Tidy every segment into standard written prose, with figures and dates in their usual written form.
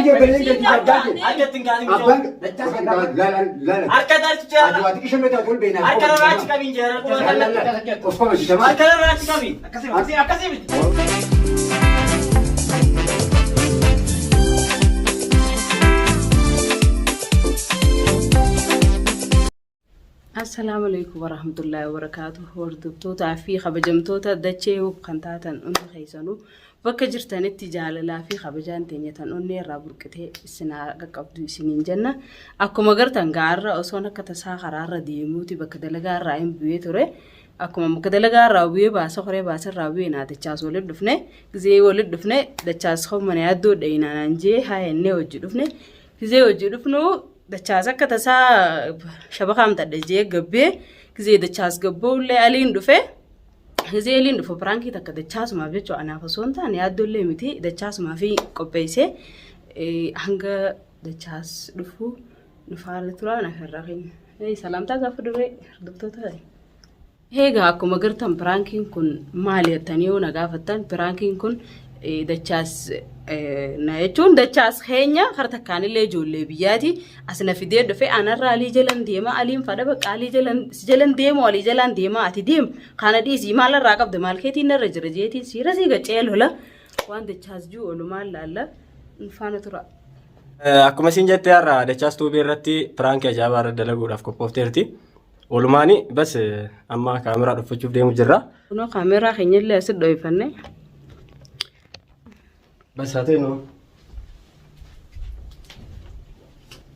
جاي بلين جاي تجاكي أجت تنقال أبان لا لا لا أركض أرتجال أدواتك شو متى تقول بينها أركض راتي كابين جرا لا لا لا أصلا جماعة أركض راتي كابين أكسي السلام عليكم ورحمة الله وبركاته. وردبتوتا في خبجمتوتا دتشي وقنتاتا أن خيسانو بكجرتان التجال لا في خبجان تنيتان أني رابركته السنة قبض سنين جنة أكو مغرتان غارة أصونا كتسا قرار ديموتي بكدلغا رايم بيتوري أكو مكدلغا راوي باسا خوري باسا راوي نا دچاس ولد دفنه زي ولد دفنه دچاس خو من يادو دينا نانجي هاي ني وجو دفنه زي وجو دفنو دچاس كتسا شبكام تدجي غبي زي دچاس غبو لي علين دفه زي لين دفو برانكي تك دچاس ما بيچو انا فسونتا ني ادو لي متي دچاس ما في قبيسه هنگا دچاس دفو نفالترا نفرخين اي سلامتا زفدري دكتور هيغا كما غرتم برانكين كن ماليتانيو نغافتان برانكين كن دچاس نايتون دچاس خينيا خرتكان لي جولي بياتي اسنا فيديو دفي انا رالي جلن ديما عليم فدبق علي جلن ديما علي جلن ديما اتديم خانا دي سي مال راقب دمالكيتي نرجرجيتي سيرسي غچيل هلا وان دچاس جو ولمال لالا نفانترا akkuma isin jette har'a dachas tuubii irratti piraanki ajaa'ibaa irra dalaguudhaaf qophoofteerti. Walumaani bas amma kaameraa dhufachuuf deemu jirra. Kuno kaameraa keenyallee as dho'ifanne. Bas haa ta'e noo.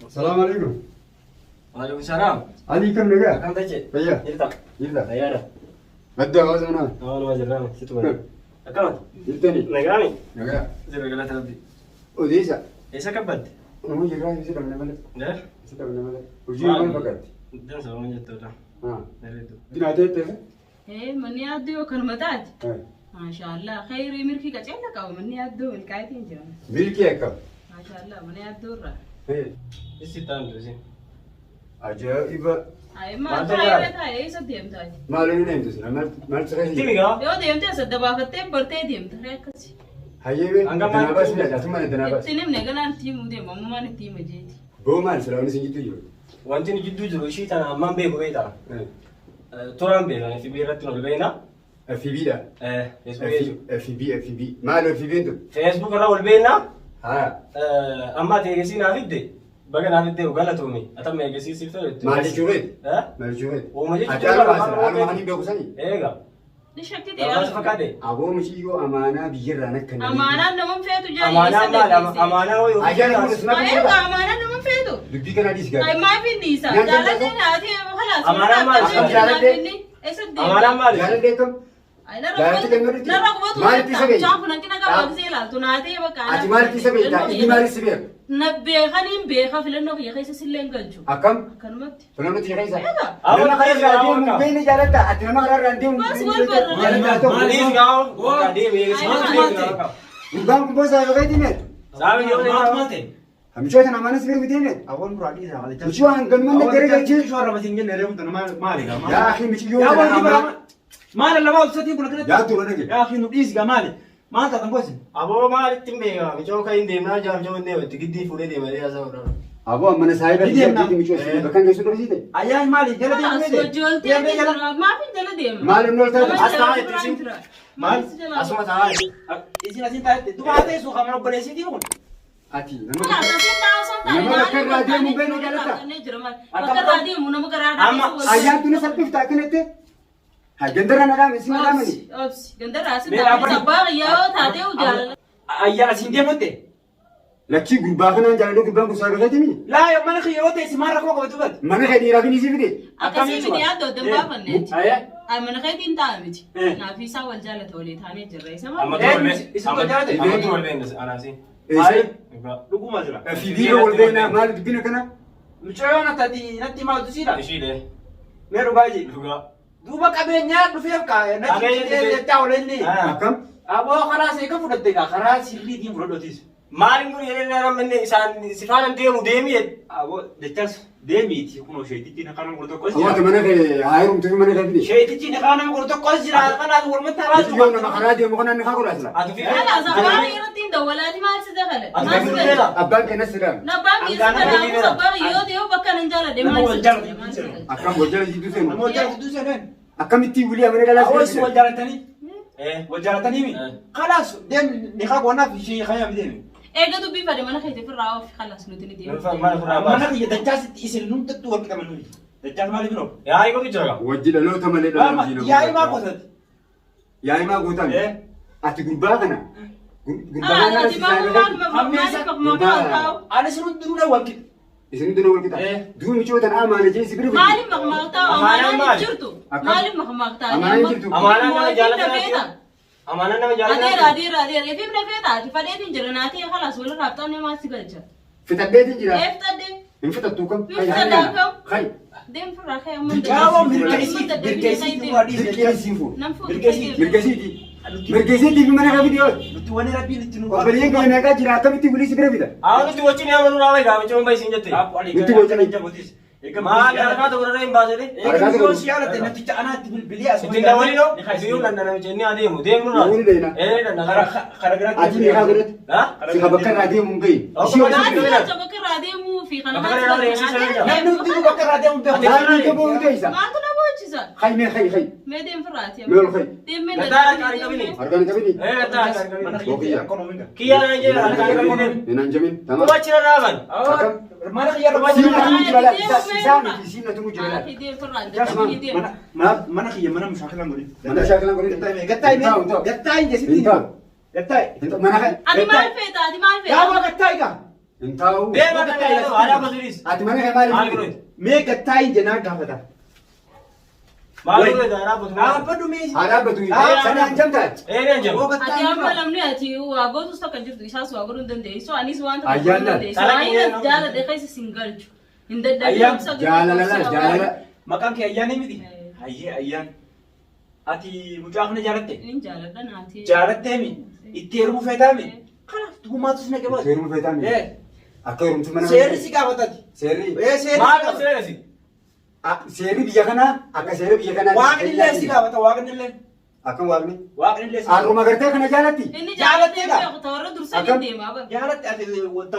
السلام عليكم Waalaikum salaam. عليكم نجا Akkam tache? Fayyaa. Jirta? Jirta. Fayyaadha. بدي أغازي أنا Waanuma jirraami situ bada. Akkamati? جبتني Nagaami? نجا Jirra galata rabbi. وديسا Eessa qabbadde? أنا جراي يصير من الملك Dee? يصير من الملك وجي من بقت Dansa waan jettuudha. ها Dheereetu. دينا تيتة من يادو كان متاج ما شاء الله خير يمركي كتشلك او من يادو الكايتين جرا ملكي أكم ما شاء الله من يادو را Isi taantu isin. عجائب اي ما ما تاي تاي سديم تاي ما لين نيم تسنا ما تسرحي Timigaa? يو ديم تاي سدبافتي برتي ديم تريكسي هيبي Angga أنا mati. بس لا جاتم أنا بس تنم نغنا تيم ديم ماما نتيم جيتي هو ما السلام نسيجي تيجي Wanti nu jidduu jiru ishii tana ammaan beeku beektaa? Turaan beekan FB irratti ol beekna. في بي لا في بي ما له في بي أنتم Facebook irra ol beekna. ها Amma ati eegesii naaf fidde. Baga naaf fidde galatoome. Atamma eegesii siif ta'e. ما لي شغل Eh? ما لي شغل Uuma jechuun أتعرف أنا ما هني بيوصلني Eega. نشكتي Gabaasa يا fakkaate. أبو مشي يو أمانة بيجر أنا كنا امانه نمن فيتو جاي Amaanaa maal? Amaanaa wayii أجل أقول اسمع ايوه كذا امانه نمن فيتو دبي كنا ديس اي كذا ما في نيسا نعم، جالتي نعم. ناتي خلاص أمانة ما جالتي. Amaanaa maali? جالس ديكم جالس كنا ما لتي أتي ما لتي سبي تا إني ما لتي سبي أكم فلان تيجي كذا أنا خير راديو مبين جالتا أتي ما خير راديو Maaliif gaa'u? Deemi eegesii beekna. بام بوزا يغيدي نت Saami yoo maate. هم شو أنا ما نسبي بدينت أول مرة أجيها على مشو عن قل من الدرجة جي شو ربع تنجن اليوم أنا ما لي يا أخي مش يو يا ولدي أنا ما أنا لما أوصلت يقول لك يا ترى نجي يا أخي نبيس جمالي ما أنت تنقص Aboo maalitti hin beekaa? Michoo kan hin deemnaa jaamjoo hin deematti giddii fuudhee deematee haasaa godhaa. أبو أمانة سايبة تيجي مشو بكان جسوا درسيته أيام مالي جلدي ما لم نلتقي مال Asuma taa'aa. إذا أنت دوما هذا سوق من ربنا يسيدي يقول أتي أيام تونس سبب تاكنته هجندرا ندام اسمه دامني أيام أسيدي متى لكشي غرباخنا جالو غربان بساقة تيمي لا يا من خيوته اسمه ركوك بتوبت من خدي راكني سيفدي Amma اسمه جالته dur olbeenis anaasi. إيش لقوم أجرا في فيديو والبينا مال بينا كنا مشيونا تدي نتي ما تسيرا Ishiilee. ميرو باجي Dhugaa. دوبا كابينيا دفيف كا Kabeenyaa نتي تاولني أكم أبو خلاص يكفو دتيكا خلاص يريد يفرد دوتيس Maalin kun yeroo namni isaan sifaan deemi. Abo dachas deemiti kuno sheetitti na kana gurto kos. Awwaata mana kee haayiruu miti mana kee fide. Sheetitti na kana gurto kos jira kana warma taraa. Yoo nama karaa deemu kana ni haa godhaa sila. Ati fi Hala sabaan irratti dawwalaati maal si dakale. Abbaan keenya sila. Nabbaan keessa sabaan yoo ta'u bakka nan jaalladhe maal si Akkam wajjala jidduu seenu. Namoo jaalatu senen. Akkamitti wulii amane dhalaa Awwas wal jaalatanii. Wal jaalatanii mi. Khalas dem ni kha gona fi shi khaya mi dem. Eega dubbii fade mana keessa firraa of khalas nuti ni deemu. Mana kiyya dachas isin num tattu wal qitaman nuti. Dachas maali bino. yaa igo jira. Wajjila loota malee dhalaa jiina. Yaa ima qotati. Yaa ima gootan. Ati gurbaa kana. Gurbaa kana Ati maal Ani sinu duru wal qit. Isin duna wal qixa. Duu micoota amaana jee sibira fide. maaliif maqmaaqtaa amaanaan jirtu maaliif maqmaaqtaa Amaanaan jirtu. Amaanaan nama jaalatan. Amaanaan nama jaalatan. adeera efiif na feeta ati fadheetiin jira naatee khalas wal raabxaan maal si galcha. Fitadheetiin jira. Eeftadhee. Hin fitattuu kam. Fitadhaa kam. Kai. Deem firraa kee amma. Jaawoo mirkeessiti waadii. Mirkeessiin fuun. Nam fuudhu. Mirkeessiiti. Mirkeessiiti fi mana kaa fide yoo. Nuti wani rabbiin itti nu. Obboleeyyan keenya meeqaa jira akkamitti wulii sibira fida. Awwa nuti wajjin yaamanu raawwee gaafa cimma isin jette. Nuti wajjin jabotis. Maal harkaa tokko irra hin baasee. Yoo siyaadate natti ca'anaatti bilbilii as. Ittiin dabalii noo. Iyyuu danna namicha inni adeemu deemnu naa. Namoonni deena. Danna Kara biraatti. Ati meeqaa godhate. Si bakka irraa deemu hin gahin. Ishii Naati wajjin galcha bakka irraa deemuu fi kana maal si galcha. Namni hundi bakka irraa deemu beeku. Naannoo gaboo hin gahinsa. Maaltu na boojisa. Kai mee kai. Mee deem firraati. Mee ol kai. Deemee Gataa harkaan qabini. Harkaan qabini. Gataa harkaan qabini. Bokiyya. Kiyyaa na jira harkaan qabini. Hinaan jamin. Tamam. Kuma achirra raaban. Mana kiyya rabaa Siina tumu jira la. Isaan miti siina tumu jira la. Ati deem firraati. mana kiyya mana mushaakilan godhin. Mana shaakilan godhin. Gattaa jesitti. Gattaa. Mana kai. Ati maal feeta? Ati maal feeta? Yaa gattaa iga. Hin taa'u. Deema kan jedhamu aadaa basuunis. Ati mana kai maali? Maal godhe? Mee gattaa jenaa gaafata. Maal godhe aadaa basuunis. Dhaabbadhu mee. Haa dhaabbatu. Sani hanjamtaa. Eenyaan jedhamu. Ati amma lamni ati waa gootus tokko jirtu isaas waa godhuu hin dandeessu anis waan tokko Ayyaana. dandeessu. Anis jaalladhe keessa sin galchu. Hin dadhabne. Jaalala. Maqaan kee ayyaanii miti. Hayyee ayyaan. Ati mucaa kana jaalatte? Inni jaalladha naati. Jaalattee mi? Itti heerumuu feetaa mi? Kanaaf dhugumaatus na qabaatu. Seeruma feetaa mi? Akka heerumti mana. Seerri si gaafatati. Seerri. Seerri. Maal seerasi? Seerri biyya kanaa akka seerri biyya kanaa. Waaqni illee si gaafata waaqni illee. Akkam waaqni. Waaqni illee si Haruma gartee kana jaalatti. Inni jaallatee beeku ta'arra dursanii deemaa bara. jaalatte ati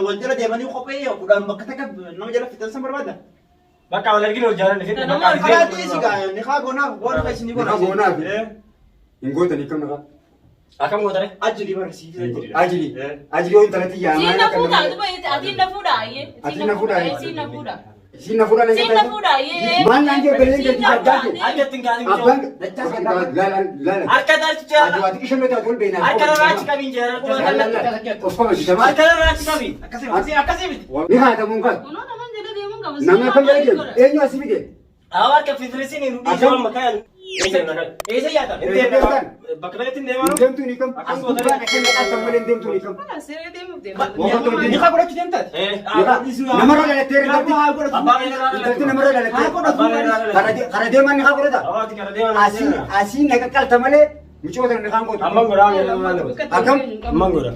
wal jala deemanii kophee kudhaan bakka takka nama jala fitan san barbaada. Bakka wal arginu wal jaalanne fedhe bakka Nama Karaa dhiisi gaa ni haa goonaaf warra keessi ni Haa goonaaf. Hin gootanii kam nafa. akkam gootare? Ajjiri barsiisa ajjiri. Ajili. Ajili yoo intalatti Siin yaamaa. na fuudhaa duba ati na fuudhaa ayyee. Ati na fuudhaa. Siin na fuudhaa. Siin na fuudhaa. Siin na fuudhaa ayyee. Maal naan jee belee gadi addaate. Ajjattiin kaanii Abbaan mijoo. laala. Harka taachi jaala. Ati waati qishoo meetaa wal beeknaa. Harka narraachi qabiin jeera. Of kama jitamaa. Harka narraachi qabi. Akkasii miti. Ni haatamuun kan. Kunoo naman jala deemuun qaba. Nama kam jala deemu. Eenyu asii fide. Awwa harka fifirisiin hin dhiisuu amma kan. Eessa yaata? Bakka kanatti hin deemaa. Deemtu ni kam. As gubbaa dhaqee akka malee deemtu ni kam. Kana seeree deemuuf deema. Ni haa godhachuu deemtaati. Namarra dhalattee Kanaafuu haa godhatu. Abbaa keenya intalti namarra dhalattee. Abbaa Kana deeman ni haa godhata. Awaati kana deemaa. Asii naqa qalta malee micoota ni haan gootu. Amman godhaa. Akkam? Amman godhaa.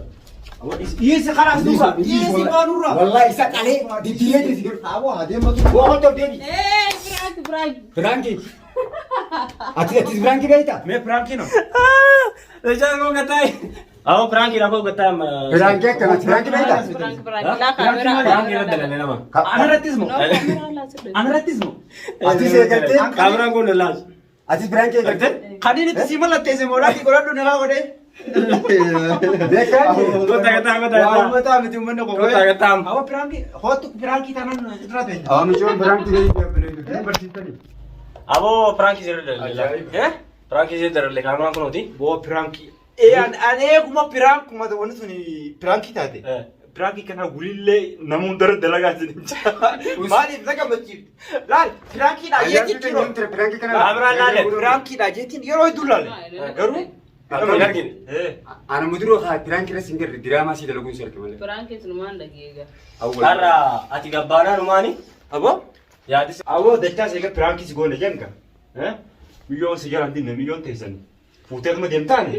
Dhiisi karaas duuba. Dhiisi baanurra. Wallahi isa qalee diddiiree dhiisi jiru. Aboo adeematu. Waa ta'u deebi. Firaanki. Ati firaanki beektaa? Mee piraankiin hoo? Lejaan koo gatai. Awo pranki rakoo gatai. Firaanki akkana firaanki beektaa? Pranki irra dalane nama. Anarattis moo? Anarattis moo? Ati seegaltee. Kaameraan kun laas. Ati firaanki eegaltee. Kadiin itti si mallatteesse moo dhaati godhadhu ni haa godhee? Beekaani. Kota gataa. Waa ummataa miti uummanni qofa. Kota gataa. Awa piraanki hootu piraanki tanan irraa ta'e. Awwa micoon firaanki beektaa barsiistani. Abo pranki sirri dalale. Pranki sirri dalale kaameraan kunuuti. Boo piraanki. Ani eeguma piraankuma wanti suni piraanki taate. Piraanki kana gulillee namuun dara dalagaa jiru. Maaliif isa gammachiifti? Laal piraankiidha jeetiin yeroo. Firaanki kana. Kaameraan laale. Piraankiidha jeetiin yeroo hedduu laale. Garuu. Hin argine. Ana muduroo haa firaanki irra singarri diraamaa si dalaguun si arge malee. Piraankiin numaan dhageega. Har'a ati gabbaanaa numaani. Abo? Yaadis. Awoo dachaa seega piraanki si goone jenga. Biyyoon si jalaan dinne biyyoon teessani. fuutee ma deemtaani.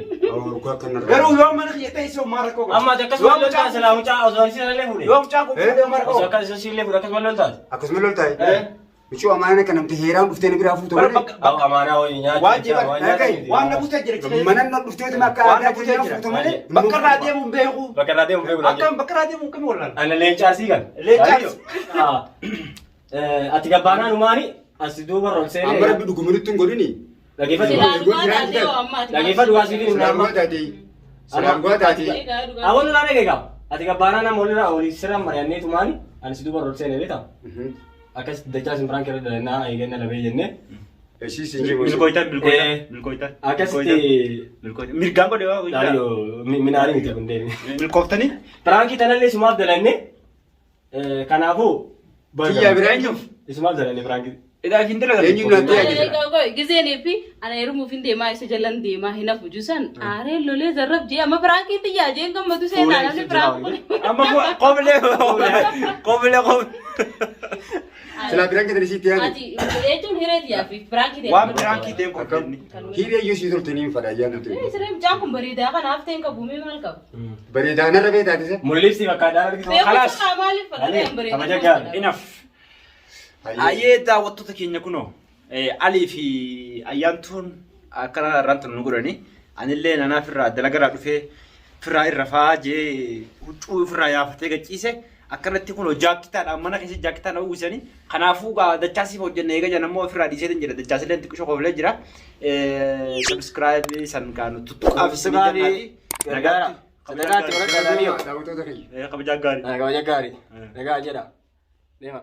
Kau kena. Garuu yoo mana keessa isoo maara koo. Amma akkasuma loltaa silaa mucaa osoo hin sinallee fuudhe. Yoo mucaa koo fuudhee maara Osoo koo. akkasuma sillee fuudhe akkasuma loltaati. Akkasuma loltaa. Michuu amaana kan namti heeraan dhuftee biraa fuutu malee. Bakka amaanaa wayii nyaachuu. Waan na butee jira jechuudha. Mana na dhuftee makka aadaa keenyaa fuutu malee. Bakka irraa deemuun beeku. Bakka irraa deemuun beeku. Akkam bakka irraa deemuun kami wallaan. Ana leencaasii kan. Leencaas. Ati gabbaanaan umaani as duuba ol seenee. Amma rabbi dhugumanitti hin godhini. Dhaggeeffadhu waasii fi Salaam taatee. Salaam taatee. Awwalu naa dhagee qaba. Ati gabbaanaan nama walirraa olii sirraan mari'annee tumaani anis duuba ol seenee beekama. Akkas dachaa simpraan kira dalannaa eeganna labee jennee. Eessis hin jiru. Milkooytaan. Akkasitti. Mirgaan godhe waa. Laayyoo minaarii miti kun deemi. Milkooftanii. Pirankii tanallee isumaaf dalannee kanaafuu. Kiyyaa biraa eenyuuf? Isumaaf dalannee pirankii. Idaa fi indira Eenyu naatti yaadde. Gizeenii fi ana heerumuuf hin deemaa isa jalan deemaa hin hafu juusan aaree lolee zarrab jee amma pirankii xiyyaa jeen gammadu seenaa namni pirankii kun. Amma qoblee. Sila pirankii tani sitti yaadde. Ati jechuun hireetiyaa fi pirankii deemu. Waan pirankii deemu qabdi. Hiree iyyuu si turtanii hin fadhaa yaadatu. Siree mucaan kun bareedaa kanaaf ta'e qabu mee maal qabu? Bareedaa narra beektaati isa. Mul'ifti fakkaadhaan argisiisa. Beekumsa maaliif fadhatee hin bareedaa? Kabaja gaarii. Enough. Ayyee daawwattoota keenya kunoo Alii fi Ayyaantuun akkana irraan nu godhani. Anillee nanaaf irraa dalagaraa dhufee firraa irra fa'aa jee huccuu firraa yaafatee gachiise akkanatti kunoo jaakkitaadhaan mana keessa jaakkitaa na uwwisanii. Kanaafuu dachaasiif hojjennee eega jaan ammoo ofirraa dhiiseetiin jira. Dachaasillee xiqqoo qoflee jira. Subscribe san kaanu tuttuqaaf Subscribe. Nagaatti. Nagaatti warra qabanii. Daawwattoota keenya. kabajaa gaarii. Kabajaa gaarii. Nagaa jedha. Deema.